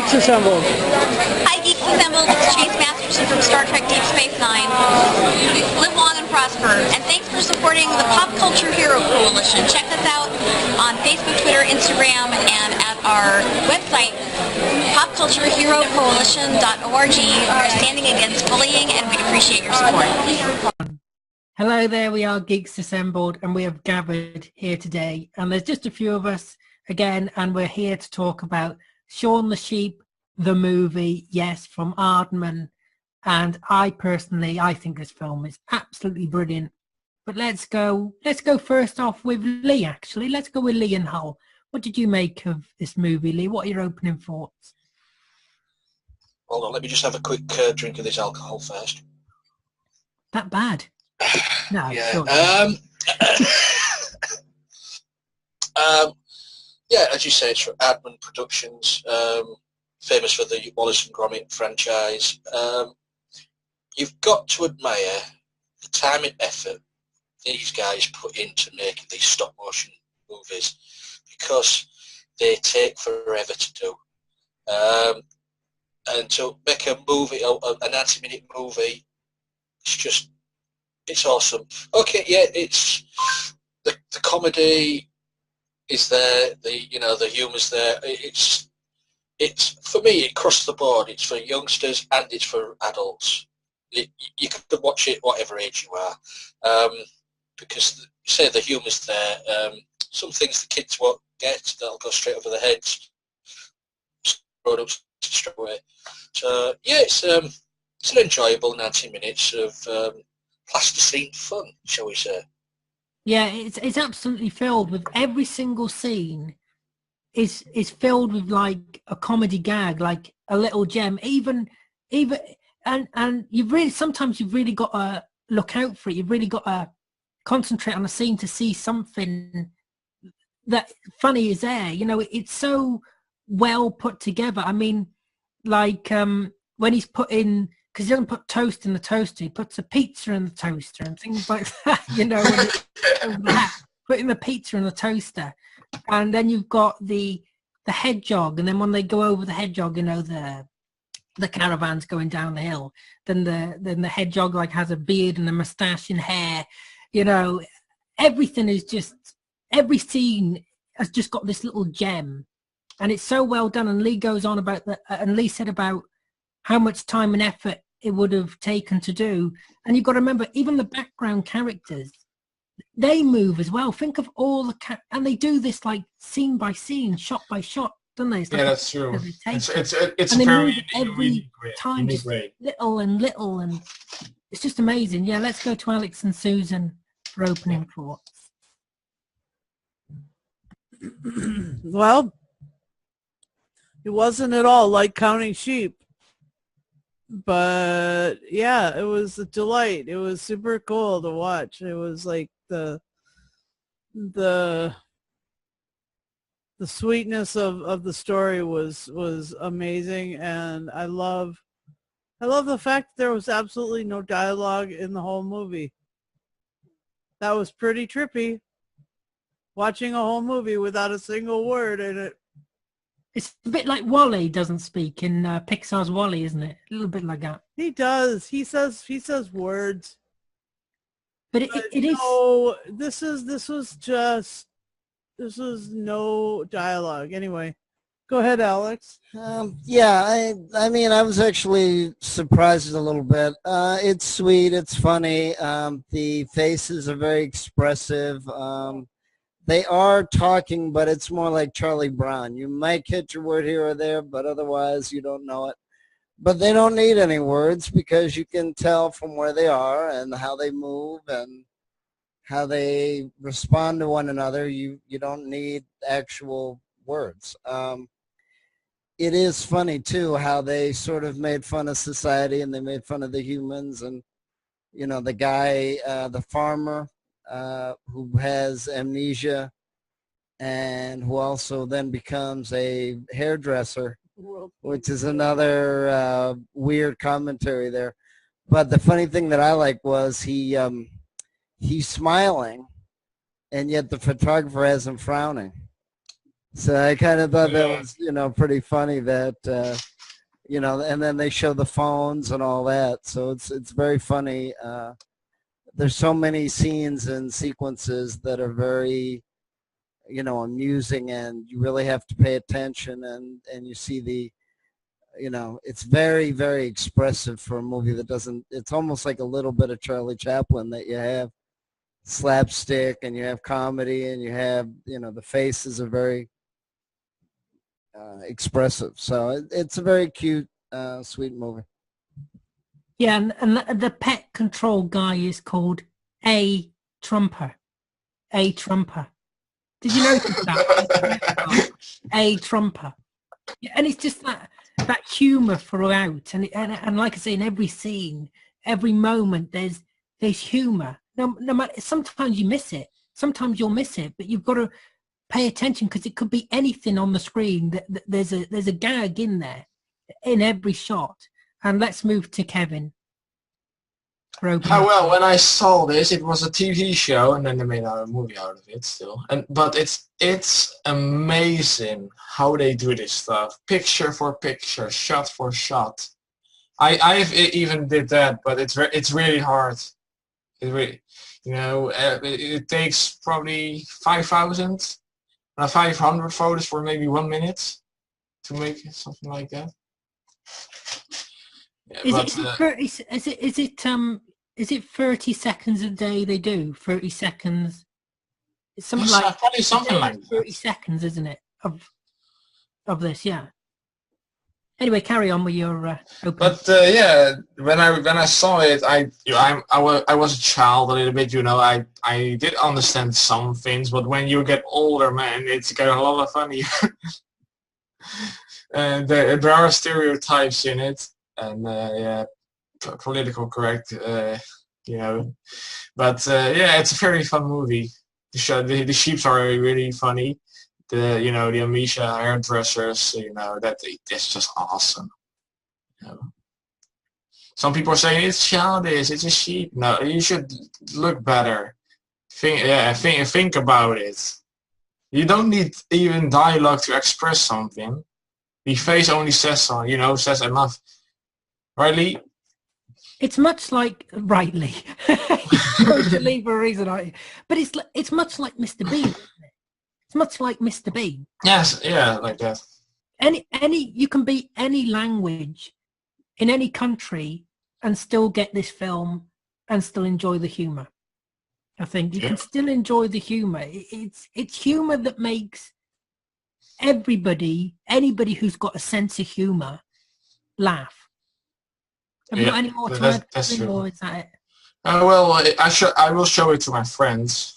Geeks Assembled. Hi, Geeks Assembled. It's Chase Masterson from Star Trek Deep Space Nine. Live long and prosper. And thanks for supporting the Pop Culture Hero Coalition. Check us out on Facebook, Twitter, Instagram, and at our website, popcultureherocoalition.org. We're standing against bullying, and we'd appreciate your support. Hello there, we are Geeks Assembled, and we have gathered here today. And there's just a few of us again, and we're here to talk about Shaun the Sheep, the movie, yes, from Aardman. And I think this film is absolutely brilliant. But let's go first off with Lee, actually. Let's go with Lee and Hull. What did you make of this movie, Lee? What are your opening thoughts? Hold on, let me just have a quick drink of this alcohol first. That bad? No, yeah. Sure. Yeah, as you say, it's from Aardman Productions, famous for the Wallace and Gromit franchise. You've got to admire the time and effort these guys put into making these stop-motion movies, because they take forever to do. And to make a movie, a 90-minute movie, it's awesome. Okay, yeah, it's the comedy is there, the humour's there. It's for me, it crosses the board. It's for youngsters and it's for adults. You can watch it whatever age you are, because say the humour's there. Some things the kids won't get, that'll go straight over their heads. Grown-ups straight away. So yeah, it's an enjoyable 90 minutes of plasticine fun, shall we say? Yeah, it's absolutely filled with every single scene. Is filled with like a comedy gag, like a little gem. Even and you've really got to look out for it. You've really got to concentrate on a scene to see something that funny is there. It's so well put together. I mean, like when he's putting, because he doesn't put toast in the toaster, he puts a pizza in the toaster and things like that. Putting the pizza in the toaster, and then you've got the hedgehog, and then when they go over the hedgehog, the caravan's going down the hill. Then the hedgehog like has a beard and a mustache and hair. Everything is just, every scene has just got this little gem, and it's so well done. And Lee goes on about that, and Lee said about how much time and effort it would have taken to do. And you've got to remember, even the background characters, they move as well. Think of all and they do this like scene by scene, shot by shot, don't they? Yeah, that's true. It's and very every time, just little, and it's just amazing. Yeah, let's go to Alex and Susan for opening thoughts. Well, it wasn't at all like counting sheep, but yeah, it was a delight. It was super cool to watch. It was like the sweetness of the story was amazing, and I love the fact that there was absolutely no dialogue in the whole movie. That was pretty trippy, watching a whole movie without a single word in it. It's a bit like Wall-E doesn't speak in Pixar's Wall-E, isn't it? A little bit like that. He does. He says words. But it is. No, this was no dialogue. Anyway, go ahead, Alex. Yeah, I mean, I was actually surprised a little bit. It's sweet. It's funny. The faces are very expressive. They are talking, but it's more like Charlie Brown. You might catch a word here or there, but otherwise you don't know it. But they don't need any words, because you can tell from where they are and how they move and how they respond to one another. You don't need actual words. It is funny, too, how they sort of made fun of society, and they made fun of the humans. And, the guy, the farmer, who has amnesia and who also then becomes a hairdresser, which is another weird commentary there. But the funny thing that I like was he's smiling, and yet the photographer has him frowning. So I kind of thought that was, pretty funny that, and then they show the phones and all that. So it's very funny. There's so many scenes and sequences that are very, amusing, and you really have to pay attention, and you see it's very, very expressive for a movie that doesn't, it's almost like a little bit of Charlie Chaplin, that you have slapstick and you have comedy and you have, the faces are very expressive. So it's a very cute, sweet movie. Yeah, and the pet control guy is called A. Trumper. A. Trumper. Did you notice that? A. Trumper. Yeah, and it's just that humour throughout, and like I say, in every scene, every moment, there's humour. No matter, sometimes you miss it. Sometimes you'll miss it, but you've got to pay attention because it could be anything on the screen. That there's a gag in there, in every shot. And let's move to Kevin. Well, when I saw this, it was a TV show, and then they made a movie out of it still. But it's amazing how they do this stuff, picture for picture, shot for shot. I've even did that, but it's really hard. It really, it takes probably 5,000, 500 photos for maybe 1 minute to make something like that. Is it 30 seconds a day they do? 30 seconds. It's something like probably something like 30 seconds, isn't it? Of this, yeah. Anyway, carry on with your opening. But when I saw it, I was a child a little bit, I did understand some things, but when you get older, man, it's getting a lot of funny. And there are stereotypes in it, and political correct, but it's a very fun movie. The sheeps are really funny. The Amisha hairdressers, that's just awesome. Some people are saying it's childish, it's a sheep. No, you should look better. Think about it. You don't need even dialogue to express something. The face only says says enough. Right, Lee? It's much like Rightly. Totally for a reason, but it's much like Mr. Bean, isn't it? It's much like Mr. Bean. Yes, yeah, like that. You can be any language in any country and still get this film and still enjoy the humor. I think you can still enjoy the humor. It's humor that makes anybody who's got a sense of humor laugh. Have you got any more to add? Or is that it? Well, I will show it to my friends.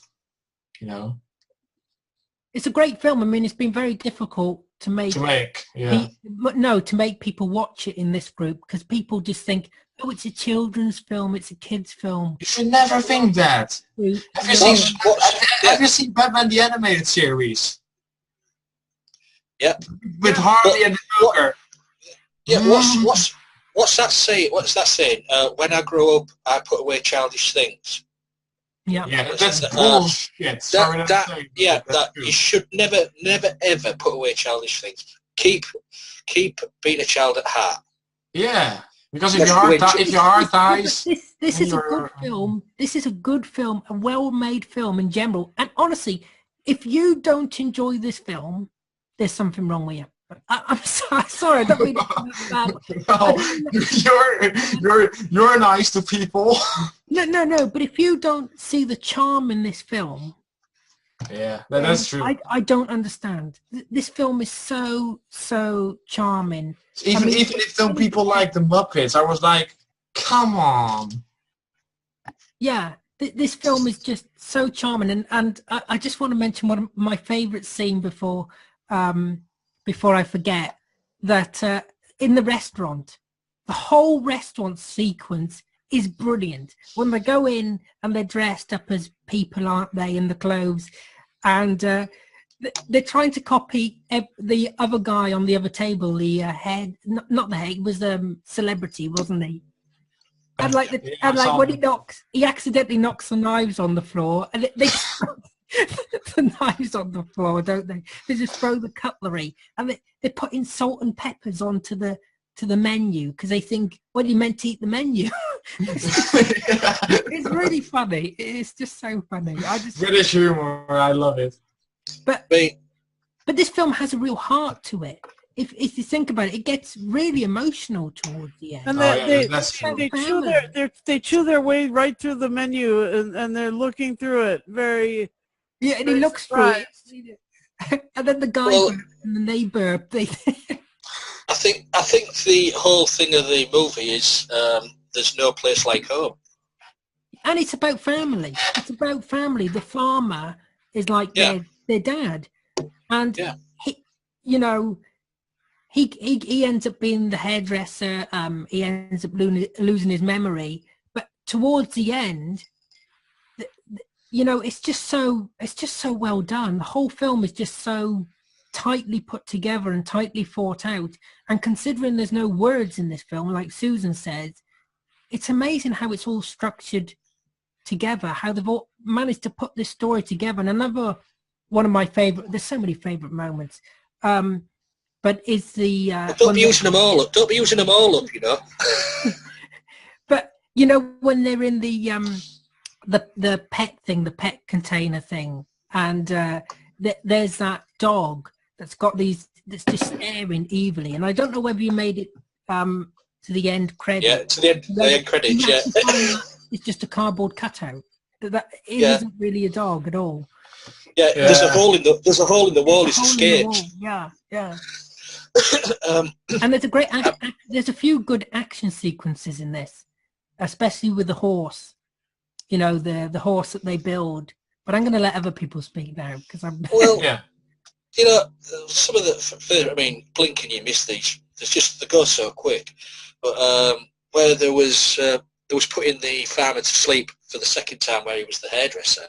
It's a great film. I mean, it's been very difficult to make. To make people watch it in this group, because people just think, oh, it's a children's film, it's a kids' film. You should never think that. Have you seen Batman the Animated Series? Yeah. With Harley and the Joker. Yeah. What's that saying? What's that saying? When I grow up, I put away childish things. Yeah, that's bullshit. You should never, ever put away childish things. Keep being a child at heart. Yeah, because if your heart dies, this is a good film. This is a good film, a well-made film in general. And honestly, if you don't enjoy this film, there's something wrong with you. I'm sorry. I don't mean no, you're nice to people. No. But if you don't see the charm in this film, that's true. I don't understand. This film is so charming. Even if some people like the Muppets, I was like, come on. Yeah, this film is just so charming, and I just want to mention one of my favourite scene before I forget, that in the restaurant, the whole restaurant sequence is brilliant. When they go in and they're dressed up as people, aren't they, in the clothes, and they're trying to copy the other guy on the other table, the head, not the head, he was a celebrity, wasn't he? And when he accidentally knocks the knives on the floor, and the knives on the floor, don't they? They just throw the cutlery, and they're putting salt and peppers onto the menu because they think, well, you meant to eat the menu. It's really funny. It's just so funny. British humor. I love it. But this film has a real heart to it. If you think about it, it gets really emotional towards the end. And they chew their way right through the menu, and they're looking through it very. Yeah, and he looks through it, and then the guy burps and then they burp. I think the whole thing of the movie is there's no place like home, and it's about family. It's about family. The farmer is like their dad, and he, you know. He ends up being the hairdresser. He ends up losing his memory. But towards the end, you know, it's just so well done. The whole film is just so tightly put together and tightly thought out. And considering there's no words in this film, like Susan says, it's amazing how it's all structured together. How they've all managed to put this story together. And another one of my favorite. There's so many favorite moments. But it's the don't be using them all up. Don't be using them all up. You know. But you know when they're in the pet thing, the pet container thing, and there's that dog that's that's just staring evilly, and I don't know whether you made it to the end credit. Yeah, to the end credits. Yeah. It's just a cardboard cutout. It isn't really a dog at all. Yeah, there's a hole in the wall. It's escaped. Yeah. And there's a few good action sequences in this, especially with the horse. You know, the horse that they build. But I'm going to let other people speak now because I'm. Well, you know, some of the. I mean, blink and you miss these. They go so quick. But where there was putting the farmer to sleep for the second time, where he was the hairdresser,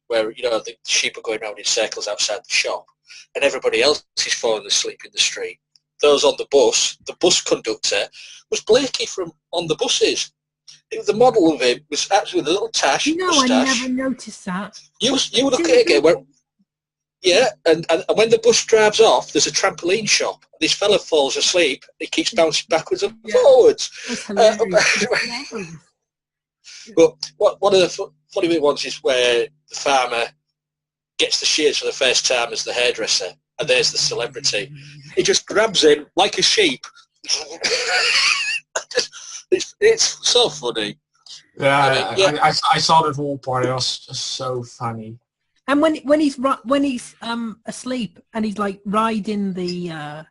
where you know the sheep are going around in circles outside the shop. And everybody else is falling asleep in the street. Those on the bus conductor was Blakey from On the Buses. The model of him was actually the little tash. No, mustache. I never noticed that. You look at it again. And when the bus drives off, there's a trampoline shop. This fella falls asleep. He keeps bouncing backwards and forwards. That's hilarious. But one of the funny ones is where the farmer gets the shears for the first time as the hairdresser, and there's the celebrity. He just grabs him like a sheep. It's so funny. Yeah, I saw that whole part. It was just so funny. And when he's asleep and he's like riding the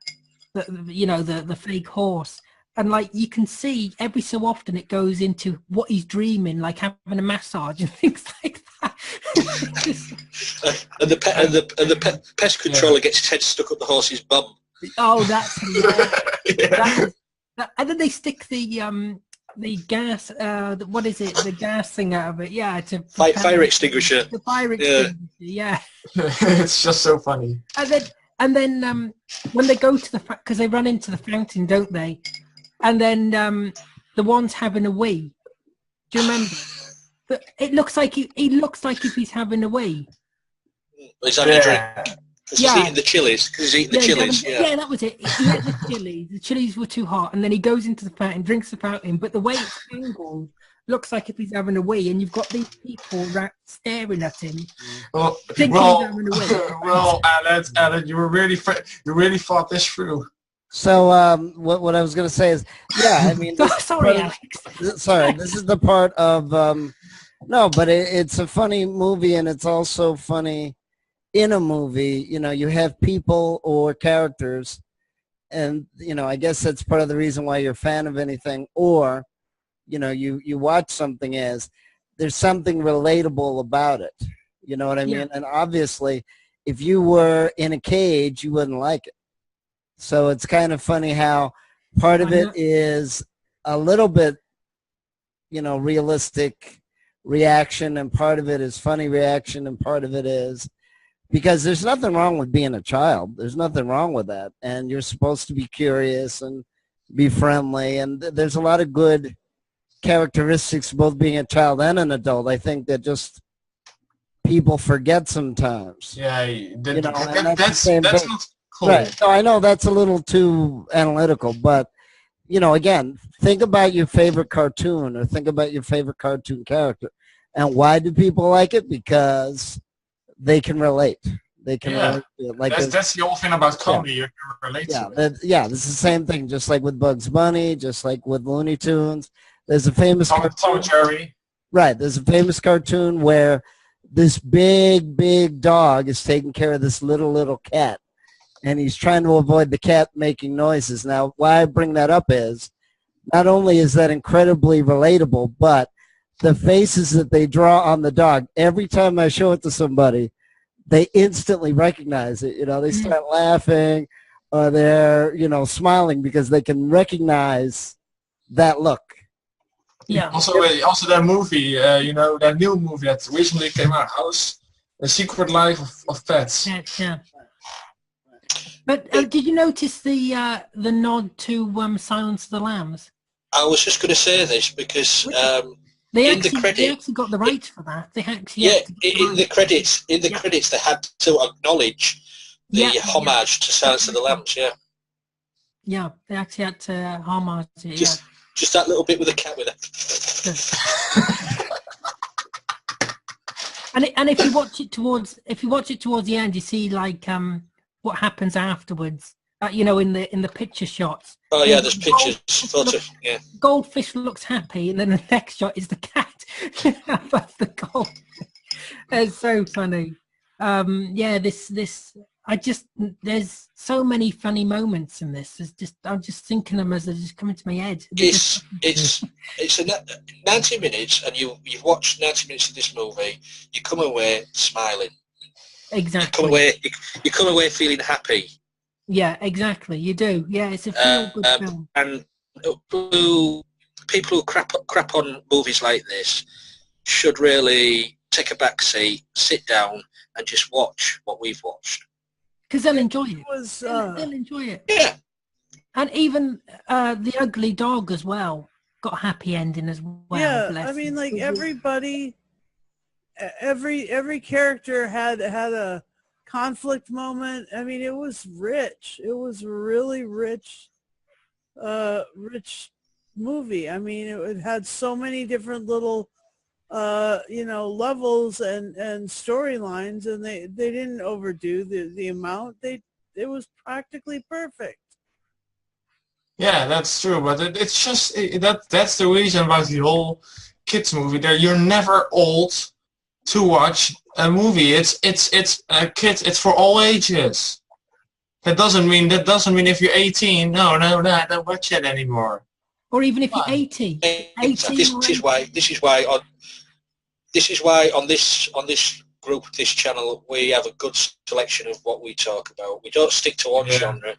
fake horse, and like you can see every so often it goes into what he's dreaming, like having a massage and things like that. And the pest controller gets his head stuck up the horse's bum. Oh, that's hilarious. And then they stick the gas. What is it? The gas thing out of it. Yeah, to fire extinguisher. The fire extinguisher. Yeah. It's just so funny. And then when they go to because they run into the fountain, don't they? And then the one's having a wee. Do you remember? But it looks like he looks like if he's having a wee. He's having a drink. He's eating the chilies. Yeah, that was it. He ate the chilies. The chilies were too hot, and then he goes into the fountain, drinks the fountain. But the way it's angled looks like if he's having a wee, and you've got these people staring at him. Well, he's having a wee. Well, Alan, you really thought this through. So what I was going to say is, yeah, I mean, sorry, Alex. Sorry, this is the part of no, but it's a funny movie, and it's also funny in a movie. You know, you have people or characters, and you know, I guess that's part of the reason why you're a fan of anything, or you know, you watch something as there's something relatable about it. You know what I mean? Yeah. And obviously, if you were in a cage, you wouldn't like it. So it's kind of funny how part of it is a little bit, you know, realistic reaction, and part of it is funny reaction, and part of it is because there's nothing wrong with being a child. There's nothing wrong with that. And you're supposed to be curious and be friendly. And there's a lot of good characteristics both being a child and an adult. I think that just people forget sometimes. Yeah, You know, and that's the that's same thing. not cool. Right. So I know that's a little too analytical, but you know, again, think about your favorite cartoon or think about your favorite cartoon character. And why do people like it? Because they can relate. They can Yeah, relate to it. Like that's the whole thing about comedy. You can relate yeah, to it. yeah, this is the same thing. Just like with Bugs Bunny, just like with Looney Tunes. There's a famous Tom cartoon. and Jerry. Right. There's a famous cartoon where this big dog is taking care of this little cat, and he's trying to avoid the cat making noises. Now, why I bring that up is not only is that incredibly relatable, but the faces that they draw on the dog, every time I show it to somebody, they instantly recognize it. You know, they start laughing or they're, you know, smiling because they can recognize that look. Yeah. Also that movie, you know, that new movie that recently came out, House, The Secret Life of Pets. Yeah. But did you notice the nod to Silence of the Lambs? I was just going to say this because They in the actually credit, got the rights for that. They actually in the credits, they had to acknowledge the homage to Silence of the Lambs. Yeah. Yeah, they actually had to homage it. Just that little bit with the cat with it. And if you watch it towards the end, you see like what happens afterwards. You know, in the picture shots. Oh yeah, there's pictures, photos. Yeah. Goldfish looks happy, and then the next shot is the cat above the gold. It's so funny. There's so many funny moments in this. I'm just thinking them as they're just coming to my head. It's 90 minutes, and you've watched 90 minutes of this movie. You come away smiling. Exactly. You come away feeling happy. Yeah, exactly. You do. Yeah, it's a feel-good film. And people who crap on movies like this should really take a back seat, sit down, and just watch what we've watched. Because they'll enjoy it. They'll enjoy it. Yeah. And even The Ugly Dog as well got a happy ending as well. Yeah, I mean, like everybody, every character had a conflict moment. I mean, it was rich. It was really rich movie. I mean, it had so many different little levels and storylines, and they didn't overdo the amount. It was practically perfect. Yeah, that's true, but it's just that's the reason about the whole kids movie. There, you're never old to watch a movie. It's kids. It's for all ages. That doesn't mean if you're 18. No, I don't watch it anymore. Or even if you're 80. This is why on this group, this channel, we have a good selection of what we talk about. We don't stick to one genre.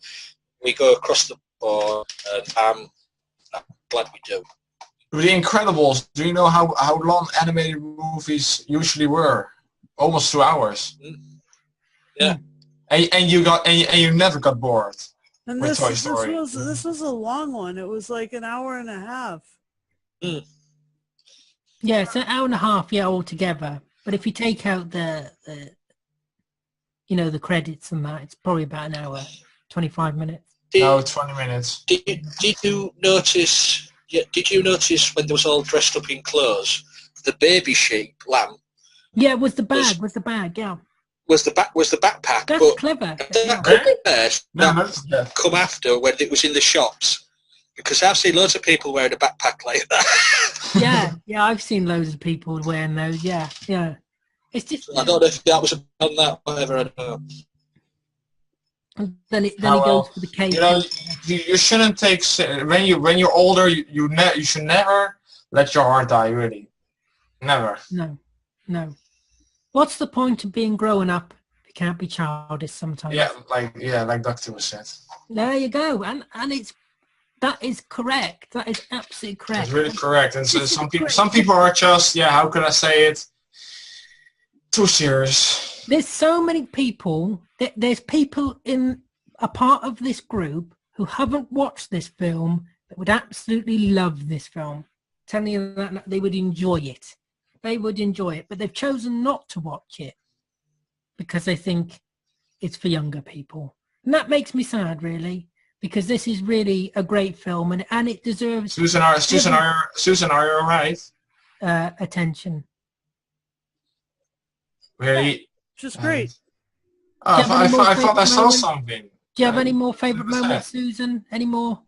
We go across the board, and I'm glad we do. The Incredibles. Do you know how long animated movies usually were? Almost 2 hours. Yeah. And you never got bored. And with this Toy Story. this was a long one. It was like an hour and a half. Mm. Yeah, it's an hour and a half, altogether. But if you take out the credits and that, it's probably about an hour, 25 minutes. No, 20 minutes. Did you notice? Yeah, did you notice when they was all dressed up in clothes, the baby sheep lamb? Yeah, was the bag, yeah. Was the backpack? That's clever. That could come after when it was in the shops, because I've seen loads of people wearing a backpack like that. yeah, I've seen loads of people wearing those. Yeah. It's just. I don't know if that was on that, whatever. I don't know. Then he goes for the cake. You know, you shouldn't take when you're older. You should never let your heart die. Really, never. No. What's the point of being growing up? You can't be childish sometimes. Yeah, like Doctor was said. There you go, and that is correct. That is absolutely correct. It's really correct. And so some people are just how can I say it? Too serious. There's so many people. There's people in a part of this group who haven't watched this film that would absolutely love this film. Telling you that they would enjoy it. they would enjoy it, but they've chosen not to watch it because they think it's for younger people. And that makes me sad, really, because this is really a great film, and it deserves Susan, are you all right? attention. Really? Just great. Oh, Do you have any more I thought I favourite saw moments? something. Do you have any more favourite moments, Susan? Any more?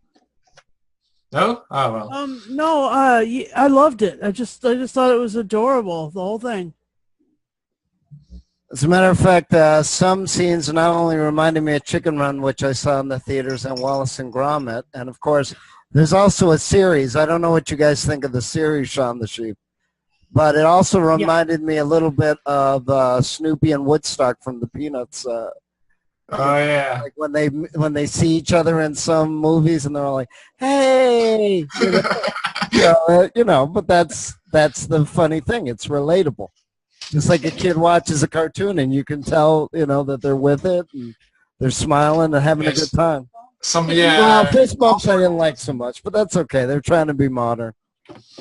No? Oh, well. No, I loved it. I just thought it was adorable, the whole thing. As a matter of fact, some scenes not only reminded me of Chicken Run, which I saw in the theaters, and Wallace and Gromit, and of course, there's also a series. I don't know what you guys think of the series, Shaun the Sheep, but it also reminded me a little bit of Snoopy and Woodstock from the Peanuts. Oh, yeah. Like when they see each other in some movies, and they're all like, "Hey," But that's the funny thing. It's relatable. Just like a kid watches a cartoon and you can tell, that they're with it and they're smiling and having a good time. Well, fist bumps I didn't like so much, but that's okay. They're trying to be modern.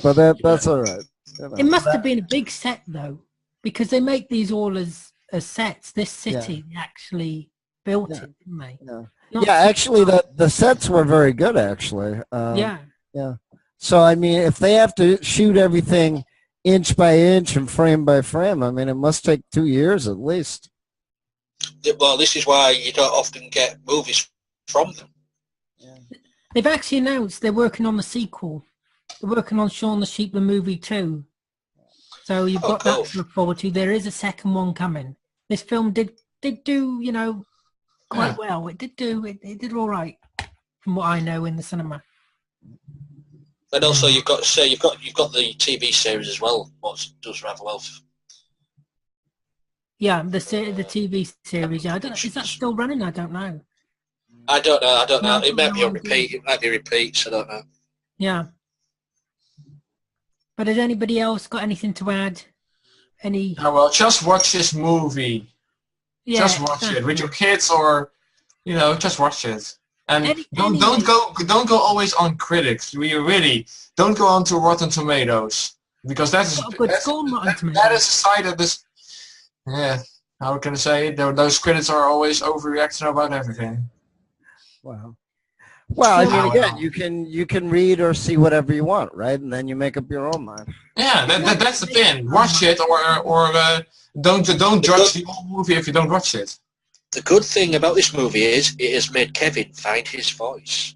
But that's all right. It must have been a big set, though, because they make these all as sets. This city actually built it, didn't they? Yeah, actually, the sets were very good, actually. Yeah. So, I mean, if they have to shoot everything inch by inch and frame by frame, I mean, it must take 2 years at least. Well, this is why you don't often get movies from them. They've actually announced they're working on the sequel. They're working on Shaun the Sheep the movie too. So you've got that to look forward to. There is a second one coming. This film did do, quite well. It did all right from what I know in the cinema. And also, you've got to say you've got the TV series as well, what does rather well. Yeah, the TV series. Yeah, I don't know. Is that still running? I don't know. I don't know. No, It might be on repeat. It might be repeats. I don't know. Yeah. But has anybody else got anything to add? Any? Oh, well, just watch this movie. Yeah, just watch it with your kids, or just watch it. And don't go always on critics. We really don't go on to Rotten Tomatoes, because that is a site of this. Yeah, how can I say it? Those critics are always overreacting about everything. Wow. Well, I mean, again, you can read or see whatever you want, right? And then you make up your own mind. Yeah, that's the thing. Watch it, or don't judge the whole movie if you don't watch it. The good thing about this movie is it has made Kevin find his voice.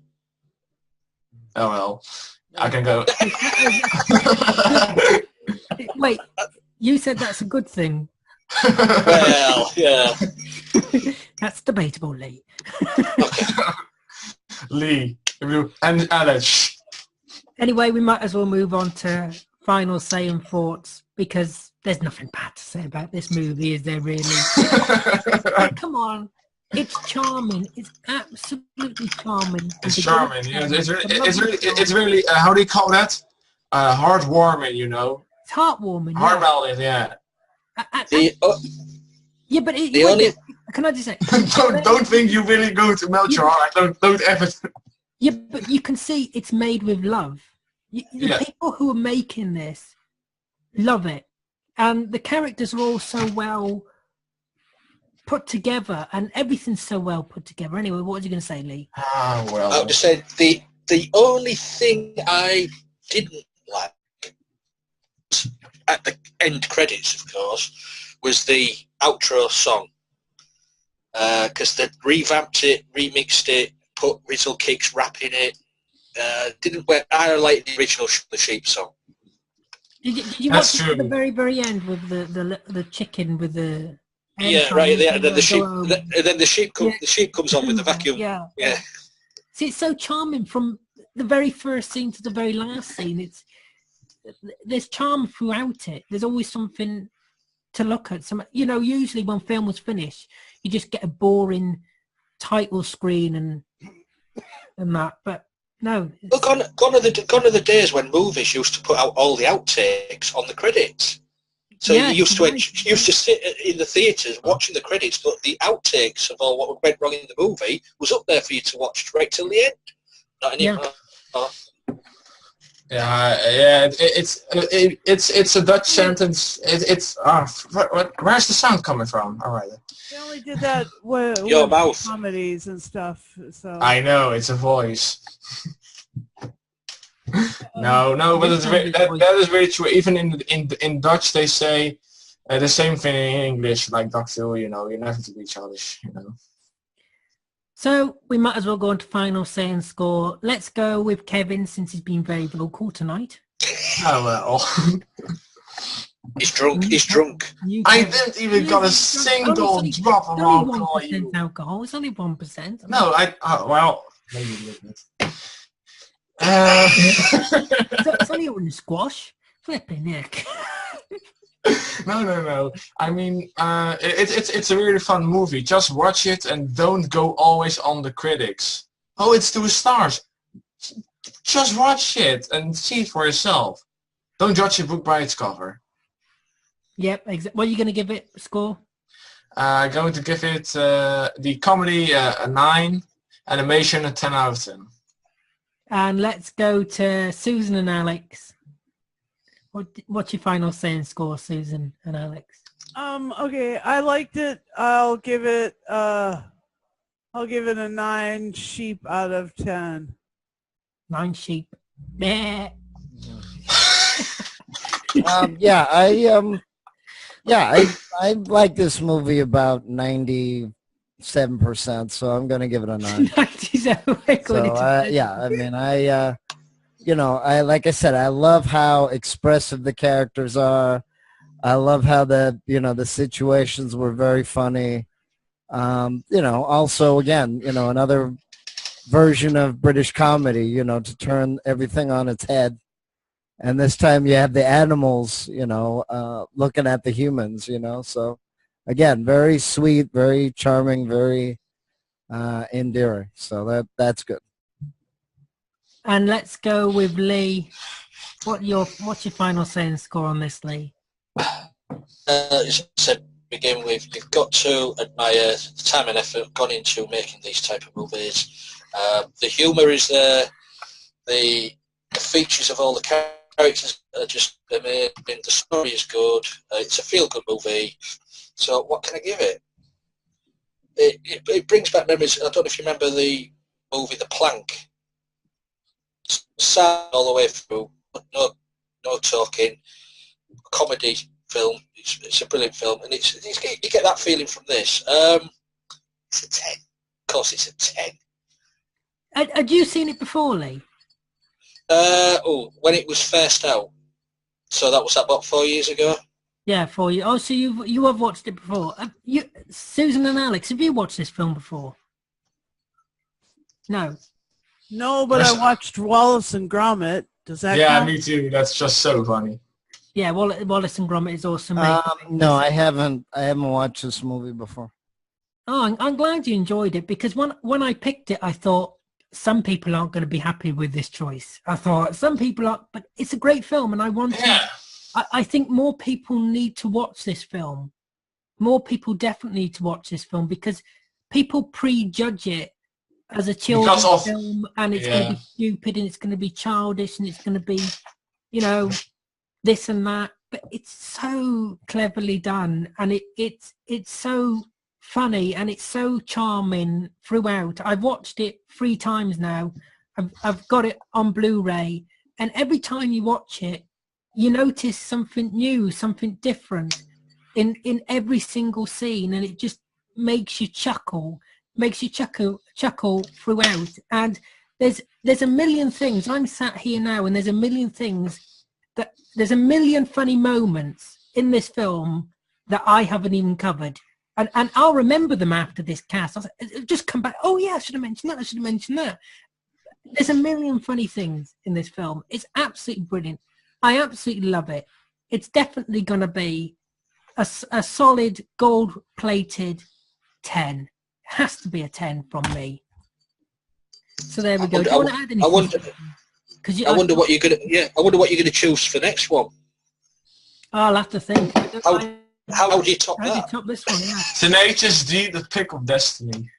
Oh well, I can go. Wait, you said that's a good thing. Well, yeah. That's debatable, Lee. Lee, and Alex. Anyway, we might as well move on to final say and thoughts, because there's nothing bad to say about this movie, is there really? Come on. It's charming. It's absolutely charming. It's charming. Yeah, it's really how do you call that? Heartwarming, It's heartwarming. Heart-melting, yeah. Yeah, but can I just say? don't think you're really going to melt your heart. Don't ever. Yeah, but you can see it's made with love. The people who are making this love it, and the characters are all so well put together, and everything's so well put together. Anyway, what was you going to say, Lee? Well, I would just say the only thing I didn't like at the end credits, of course, was the outro song, because they revamped it, remixed it, put Rizzle Kicks rap in it. Didn't work. I like the original The Sheep song. Did you watch it at the very, very end with the chicken with the right. The sheep. Then the sheep comes on with the vacuum. Yeah. See, it's so charming from the very first scene to the very last scene. There's charm throughout it. There's always something to look at. Usually when film was finished, you just get a boring title screen and that. But no. Look, gone are the days when movies used to put out all the outtakes on the credits. So you used to sit in the theatres watching the credits, but the outtakes of all what went wrong in the movie was up there for you to watch straight till the end. Not anymore. Yeah. It's a Dutch sentence. Where's the sound coming from? All right. They only did that with Your mouth. comedies and stuff. So I know it's a voice. No, but that is very true. Even in Dutch, they say the same thing in English, like Doctor Who. You know, you never have to be childish. You know. So we might as well go on to final say and score. Let's go with Kevin since he's been very vocal tonight. Oh well. He's drunk. He's drunk. I didn't even got a single drop of alcohol. It's only 1% alcohol. It's only 1%. No, well, maybe a little bit. It's only on the squash. Flipping Nick. No. I mean, it's a really fun movie. Just watch it and don't go always on the critics. Oh, it's 2 stars. Just watch it and see it for yourself. Don't judge a book by its cover. Yep, exactly. What are you going to give it a score? Going to give it the comedy a 9, animation a 10 out of 10. And let's go to Susan and Alex. What's your final say and score, Susan and Alex? Okay, I liked it. I'll give it a 9 sheep out of 10. 9 sheep. Meh. I like this movie about 97%, so I'm gonna give it a 9. 97. So like I said, I love how expressive the characters are. I love how the situations were very funny. Also again, another version of British comedy, to turn everything on its head. And this time you have the animals, looking at the humans, So, again, very sweet, very charming, very endearing. So that's good. And let's go with Lee. What's your final say and score on this, Lee? As I said, begin with, you've got to admire the time and effort gone into making these type of movies. The humour is there. The features of all the characters are just amazing. The story is good. It's a feel-good movie. So what can I give it? It brings back memories. I don't know if you remember the movie The Plank. Sad all the way through. No talking. Comedy film. It's a brilliant film, and you get that feeling from this. It's a 10. Of course, it's a 10. Had you seen it before, Lee? When it was first out. So that was about 4 years ago. Yeah, 4 years. Oh, so you have watched it before. Susan and Alex, have you watched this film before? No. No, but I watched Wallace and Gromit. Does that count? Me too. That's just so funny. Yeah, Wallace and Gromit is awesome. No, I haven't watched this movie before. Oh, I'm glad you enjoyed it, because when I picked it, I thought some people aren't going to be happy with this choice. I thought some people are, but it's a great film, and I think more people need to watch this film. More people definitely need to watch this film, because people prejudge it as a children's film, and it's going to be stupid, and it's going to be childish, and it's going to be, this and that. But it's so cleverly done, and it's so funny, and it's so charming throughout. I've watched it 3 times now. I've got it on Blu-ray, and every time you watch it, you notice something new, something different in every single scene, and it just makes you chuckle throughout. And there's a million things. I'm sat here now, and there's a million funny moments in this film that I haven't even covered. And I'll remember them after this cast. I'll just come back. Oh yeah, I should have mentioned that. There's a million funny things in this film. It's absolutely brilliant. I absolutely love it. It's definitely going to be a solid gold-plated 10. Has to be a 10 from me. So there we go. Do you want to add anything? I wonder what you're gonna choose for next one. I'll have to think. How do you top How do you that? top this one? Yeah. Tenacious D, the pick of destiny.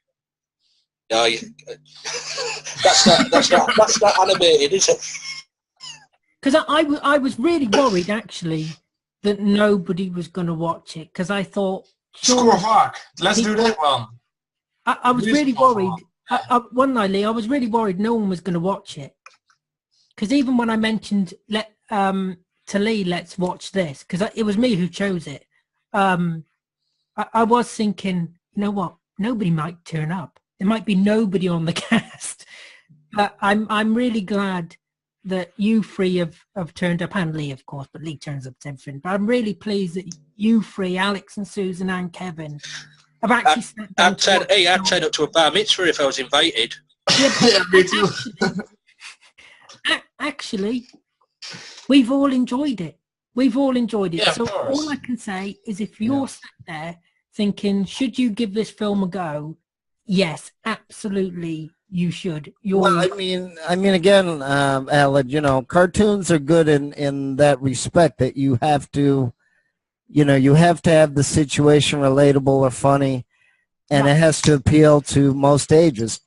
No, that's not animated, is it? because I was really worried actually that nobody was going to watch it because I thought School of Rock. Let's do that one. I was Musical really worried. one. One night, Lee, I was really worried no one was going to watch it because even when I mentioned to Lee, let's watch this because it was me who chose it. I was thinking, you know what? Nobody might turn up. There might be nobody on the cast. But I'm really glad that you three have turned up, and Lee, of course, but Lee turns up to everything. But I'm really pleased that you three, Alex and Susan and Kevin, have actually sat down. I'd turn up to a bar mitzvah if I was invited. Yeah, Yeah, me too. Actually, we've all enjoyed it. We've all enjoyed it. Yeah, of So course. all I can say is if you're sat there thinking, should you give this film a go? Yes, absolutely, you should. Well, I mean, again, Aled, you know, cartoons are good in that respect that you have to, you know, you have to have the situation relatable or funny, and it has to appeal to most ages.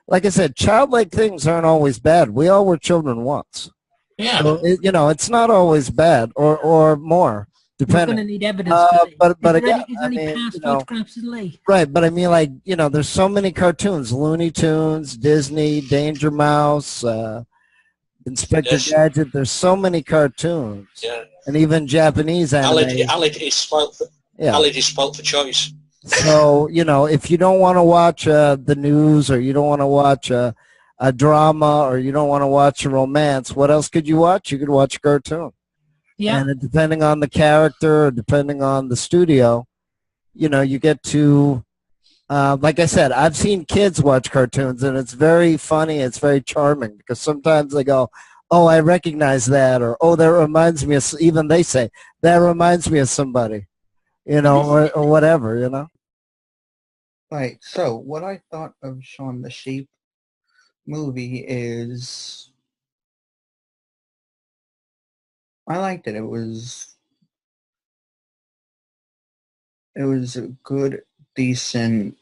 Like I said, childlike things aren't always bad. We all were children once. Yeah. So, you know, it's not always bad or more, We're going to depending. need evidence for Lee. But again, Is I there any mean, past you know, photographs of Lee? right, but I mean, like, you know, there's so many cartoons, Looney Tunes, Disney, Danger Mouse, Inspector Gadget. There's so many cartoons, and even Japanese anime. Alid is spoilt for choice. So, you know, if you don't want to watch the news, or you don't want to watch a drama, or you don't want to watch a romance, what else could you watch? You could watch a cartoon. Yeah. And depending on the character, or depending on the studio, you know, you get to, like I said, I've seen kids watch cartoons, and it's very funny. It's very charming because sometimes they go, oh, I recognize that, or, oh, that reminds me of, even they say, that reminds me of somebody, you know, or whatever, you know. Right, so what I thought of Shaun the Sheep movie is I liked it. It was a good, decent,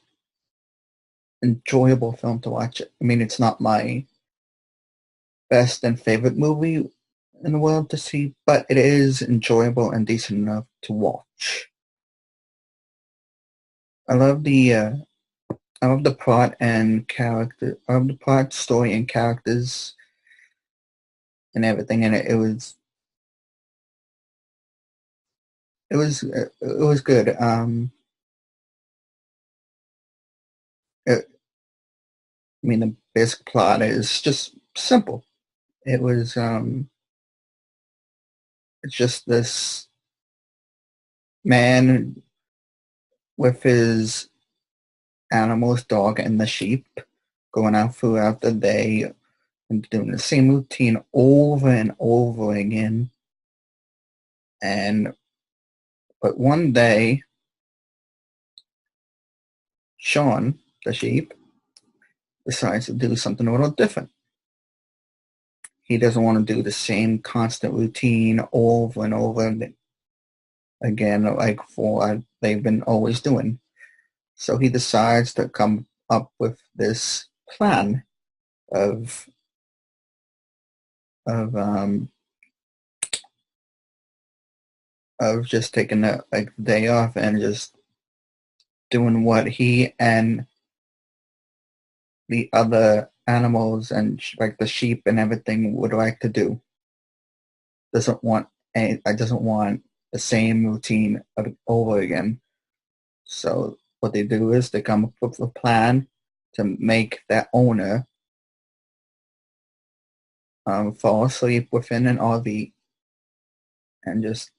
enjoyable film to watch. I mean, it's not my best and favorite movie in the world to see, but it is enjoyable and decent enough to watch. I love the plot and character. I love the plot, story, and characters and everything in it. It was good. I mean, the basic plot is just simple. It was it's just this man with his animals, dog and the sheep, going out throughout the day and doing the same routine over and over again. But one day, Shaun, the sheep, decides to do something a little different. He doesn't want to do the same constant routine over and over again, like what they've been always doing. So he decides to come up with this plan of just taking a day off and just doing what he and the other animals and like the sheep and everything would like to do. Doesn't want the same routine over again. So what they do is they come up with a plan to make that owner fall asleep within an RV and just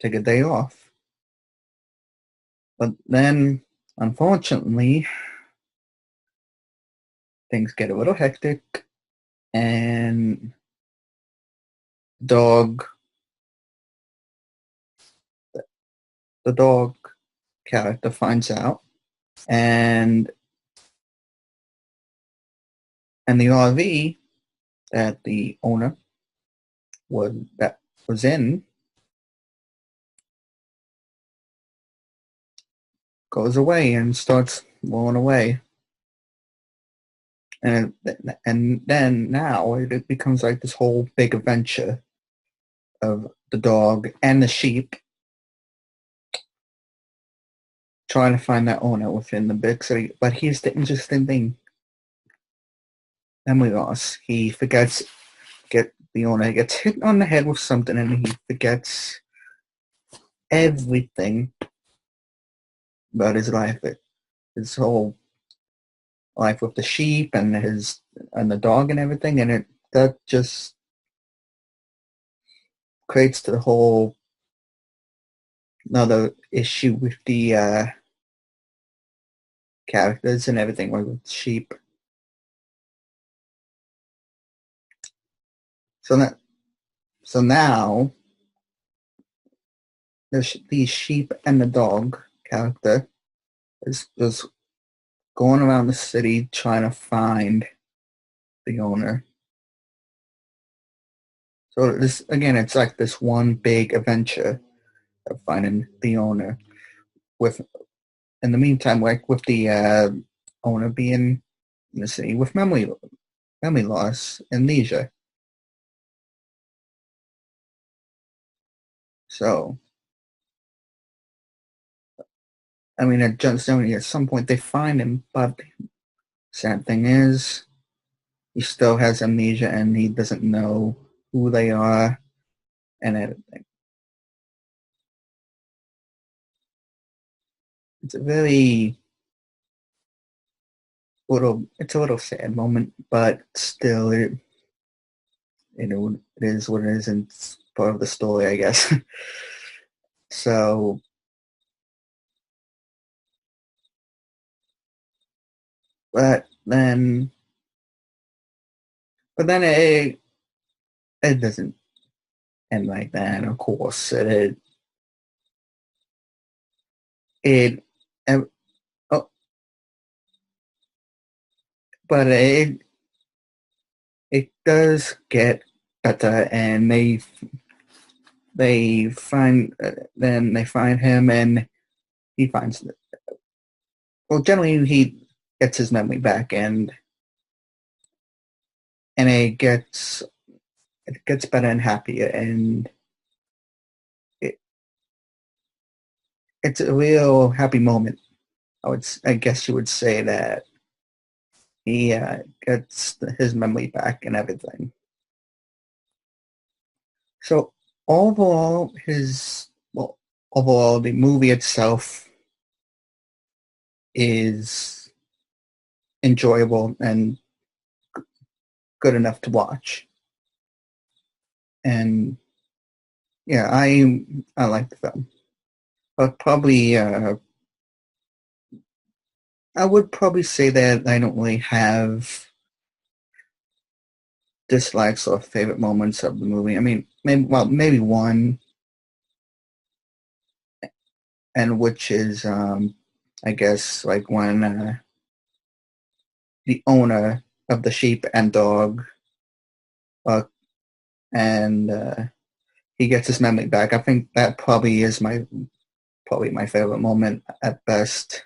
take a day off. But then, unfortunately, things get a little hectic, and the dog character finds out, and the RV that the owner was in goes away and starts blowing away. And then now it becomes like this whole big adventure of the dog and the sheep trying to find that owner within the big city. But here's the interesting thing. Memory loss. He forgets, the owner gets hit on the head with something and he forgets everything about his life. His whole life with the sheep and the dog and everything, and that just creates the whole another issue with the characters and everything, like with sheep. So now the sheep and the dog character is going around the city trying to find the owner. So this again, it's like this one big adventure of finding the owner. With in the meantime, like with the owner being in the city with memory loss, amnesia. So, I mean, at some point they find him, but sad thing is, he still has amnesia and he doesn't know who they are and everything. It's it's a little sad moment, but still, it is what it is, and it's part of the story, I guess. So, but then it doesn't end like that. Of course, it oh, but it does get better, and they find then they find him, and he finds well, generally he gets his memory back, and it gets better and happier, and it, it's a real happy moment. I guess you would say that he gets his memory back and everything. So overall, overall the movie itself is enjoyable and good enough to watch. And yeah, I like the film. But probably I would probably say that I don't really have dislikes or favorite moments of the movie. I mean, maybe one, and which is I guess like when the owner of the sheep and dog and he gets his memory back. I think that probably is my favorite moment at best.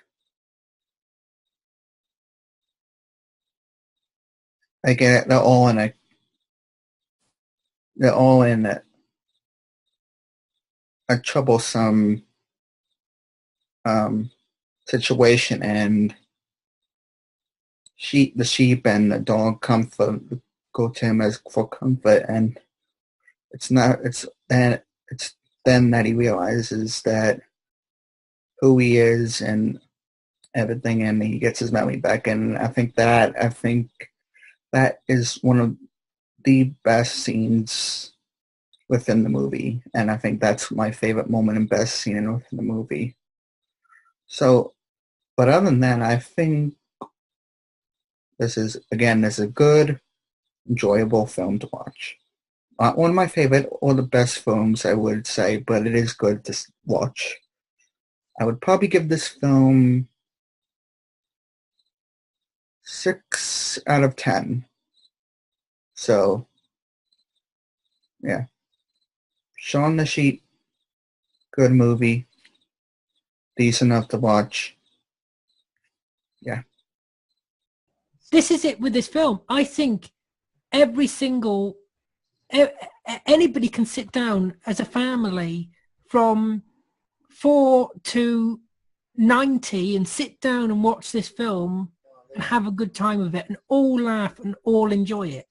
Like they're all in a troublesome situation, and the sheep and the dog go to him as for comfort, and it's then that he realizes that who he is and everything, and he gets his memory back. And I think that is one of the best scenes within the movie, and I think that's my favorite moment and best scene within the movie. So, but other than that, I think this is a good, enjoyable film to watch. Not one of my favorite or the best films, I would say, but it is good to watch. I would probably give this film 6 out of 10. So, yeah. Shaun the Sheep, good movie, decent enough to watch. Yeah. This is it with this film. I think every single anybody can sit down as a family from 4 to 90 and sit down and watch this film and have a good time with it and all laugh and all enjoy it.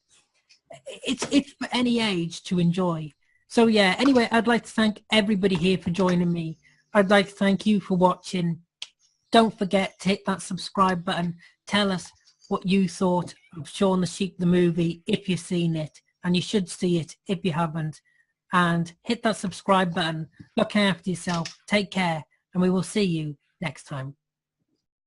It's for any age to enjoy. So yeah, anyway, I'd like to thank everybody here for joining me. I'd like to thank you for watching. Don't forget to hit that subscribe button. Tell us what you thought of Shaun the Sheep the movie if you've seen it, and you should see it if you haven't. And hit that subscribe button. Look after yourself. Take care, and we will see you next time.